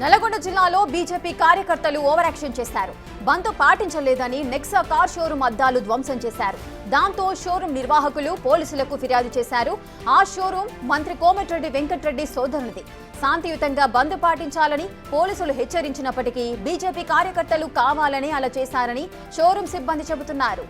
నల్గొండ జిల్లాలో బీజేపీ కార్యకర్తలు over action చేశారు. బంద్ పాటించలేదని నెక్సా కార్ షోరూం అద్దాలు ధ్వంసం చేశారు. దాంతో షోరూం నిర్వాహకులు పోలీసులకు ఫిర్యాదు చేశారు. ఆ షోరూం మంత్రి కోమటిరెడ్డి వెంకటరెడ్డి సోదరునిది. శాంతియుతంగా బంద్ పాటించాలని పోలీసులు హెచ్చరించినప్పటికీ బీజేపీ కార్యకర్తలు కావాలని అలా చేశారని షోరూం సిబ్బంది చెబుతున్నారు.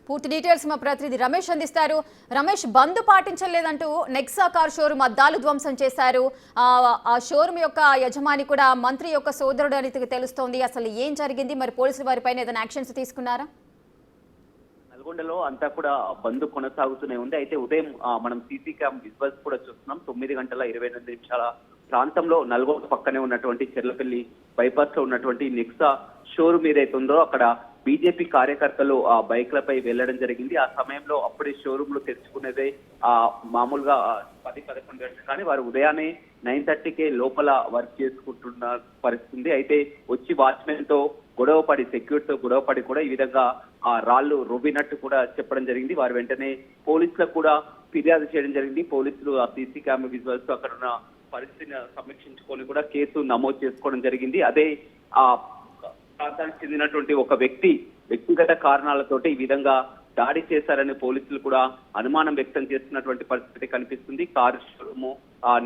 పూర్తి డీటెయిల్స్ మా ప్రతినిధి రమేష్ అందిస్తారు. రమేష్, బంద్ పాటించలేదంటూ నెక్సా కార్ షోరూం అద్దాలు ధ్వంసం చేశారు. ఆ షోరూం యొక్క యజమాని కూడా మంత్రి యొక్క సోదరుడు అని తెలుస్తోంది. అసలు ఏం జరిగింది? మరి పోలీసులు వారిపైన ఏదైనా యాక్షన్స్ తీసుకున్నారా? నల్గొండలో అంతా కూడా బంద్ కొనసాగుతూనే ఉంది. అయితే ఉదయం మనం సీసీ క్యామ్ విజువల్స్ కూడా చూస్తున్నాం. 9:28 ప్రాంతంలో నల్గొండ పక్కనే ఉన్నటువంటి చెర్లపల్లి బైపాస్ లో ఉన్నటువంటి నెక్సా షోరూం ఏదైతే ఉందో అక్కడ బీజేపీ కార్యకర్తలు ఆ బైక్లపై వెళ్లడం జరిగింది. ఆ సమయంలో అప్పుడే షోరూంలు తెరుచుకునేదే మామూలుగా 10-11 గంటలు, కానీ వారు ఉదయాన్నే 9:30కే లోపల వర్క్ చేసుకుంటున్న పరిస్థితి. అయితే వచ్చి వాచ్మెన్ తో గొడవపడి, సెక్యూరిటీతో గొడవపడి కూడా ఈ విధంగా ఆ రాళ్లు రువ్వినట్టు కూడా చెప్పడం జరిగింది. వారు వెంటనే పోలీసులకు కూడా ఫిర్యాదు చేయడం జరిగింది. పోలీసులు ఆ సీసీ కెమెరా విజువల్స్ అక్కడ ఉన్న పరిస్థితిని సమీక్షించుకొని కూడా కేసు నమోదు చేసుకోవడం జరిగింది. అదే ఆ ప్రాంతానికి చెందినటువంటి ఒక వ్యక్తిగత కారణాలతోటి ఈ విధంగా దాడి చేశారని పోలీసులు కూడా అనుమానం వ్యక్తం చేస్తున్నటువంటి పరిస్థితి కనిపిస్తుంది. కారు షోరూము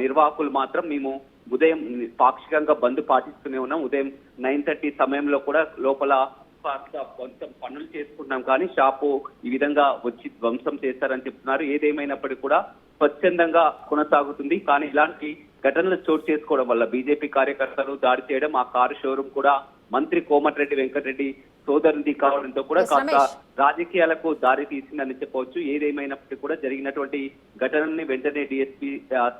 నిర్వాహకులు మాత్రం మేము ఉదయం పాక్షికంగా బంద్ పాటిస్తూనే ఉన్నాం, ఉదయం 9:30 సమయంలో కూడా లోపల కొంచెం పనులు చేసుకుంటున్నాం, కానీ షాపు ఈ విధంగా వచ్చి ధ్వంసం చేశారని చెప్తున్నారు. ఏదేమైనప్పటికీ కూడా స్వచ్ఛందంగా కొనసాగుతుంది. కానీ ఇలాంటి ఘటనలు చోటు చేసుకోవడం వల్ల బీజేపీ కార్యకర్తలు దాడి చేయడం, ఆ కారు షోరూం కూడా మంత్రి కోమటిరెడ్డి వెంకటరెడ్డి సోదరునిది కావడంతో కూడా కాస్త రాజకీయాలకు దారి తీసిందని చెప్పవచ్చు. ఏదేమైనప్పటికీ కూడా జరిగినటువంటి ఘటనని వెంటనే డిఎస్పీ,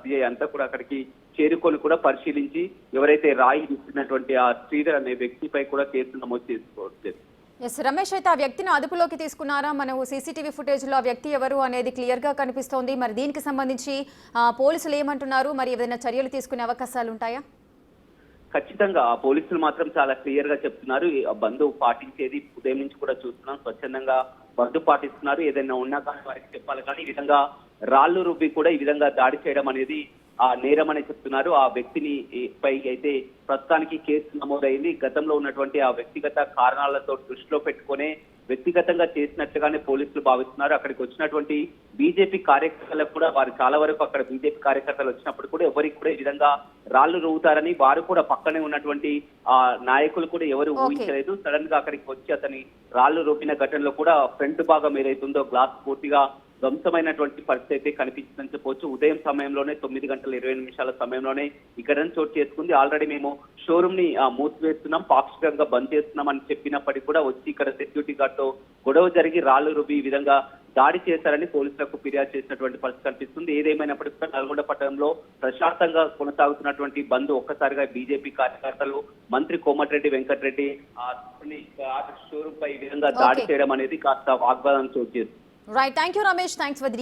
సిఐ అంతా కూడా అక్కడికి చేరుకొని కూడా పరిశీలించి ఎవరైతే రాయి ఇచ్చినటువంటి ఆ శ్రీధర్ అనే వ్యక్తిపై కూడా కేసు నమోదు చేసుకోవచ్చు. రమేష్, అయితే ఆ వ్యక్తిని అదుపులోకి తీసుకున్నారా? మనం సీసీటీవీ ఫుటేజ్ లో ఆ వ్యక్తి ఎవరు అనేది క్లియర్ గా కనిపిస్తోంది. మరి దీనికి సంబంధించి పోలీసులు ఏమంటున్నారు? మరి ఏదైనా చర్యలు తీసుకునే అవకాశాలు ఉంటాయా? ఖచ్చితంగా పోలీసులు మాత్రం చాలా క్లియర్ గా చెప్తున్నారు. బంద్ పాటించేది ఉదయం నుంచి కూడా చూస్తున్నాం, స్వచ్ఛందంగా బంద్ పాటిస్తున్నారు. ఏదైనా ఉన్నా కానీ వారికి చెప్పాలి, కానీ ఈ విధంగా రాళ్లు రుబ్బి కూడా ఈ విధంగా దాడి చేయడం అనేది నేరం అని చెప్తున్నారు. ఆ వ్యక్తిని పై అయితే ప్రస్తుతానికి కేసు నమోదైంది. గతంలో ఉన్నటువంటి ఆ వ్యక్తిగత కారణాలతో దృష్టిలో పెట్టుకునే వ్యక్తిగతంగా చేసినట్టుగానే పోలీసులు భావిస్తున్నారు. అక్కడికి వచ్చినటువంటి బీజేపీ కార్యకర్తలకు కూడా వారు చాలా వరకు అక్కడ బీజేపీ కార్యకర్తలు వచ్చినప్పుడు కూడా ఎవరికి కూడా ఈ విధంగా రాళ్లు రువ్వుతారని వారు కూడా పక్కనే ఉన్నటువంటి నాయకులు కూడా ఎవరు ఊహించలేదు. సడన్ గా అక్కడికి వచ్చి అతని రాళ్లు రువ్విన ఘటనలో కూడా ఫ్రంట్ భాగం ఏదైతుందో గ్లాస్ పూర్తిగా ధ్వంసమైనటువంటి పరిస్థితి అయితే కనిపించిందని చెప్పవచ్చు. ఉదయం సమయంలోనే 9:20 సమయంలోనే ఈ ఘటన చోటు చేసుకుంది. ఆల్రెడీ మేము షోరూమ్ ని మూసివేస్తున్నాం, పాక్షికంగా బంద్ చేస్తున్నాం అని చెప్పినప్పటికీ కూడా వచ్చి ఇక్కడ సెక్యూరిటీ గార్డ్ తో గొడవ జరిగి రాళ్లు రుబ్బి ఈ విధంగా దాడి చేశారని పోలీసులకు ఫిర్యాదు చేసినటువంటి పరిస్థితి కనిపిస్తుంది. ఏదేమైనప్పటికీ కూడా నల్గొండ పట్టణంలో ప్రశాంతంగా కొనసాగుతున్నటువంటి బంద్ ఒక్కసారిగా బీజేపీ కార్యకర్తలు మంత్రి కోమటిరెడ్డి వెంకటరెడ్డి షోరూం పై ఈ విధంగా దాడి చేయడం అనేది కాస్త వాగ్వాదం చోటు చేస్తుంది. Right. Thank you, Ramesh. Thanks for the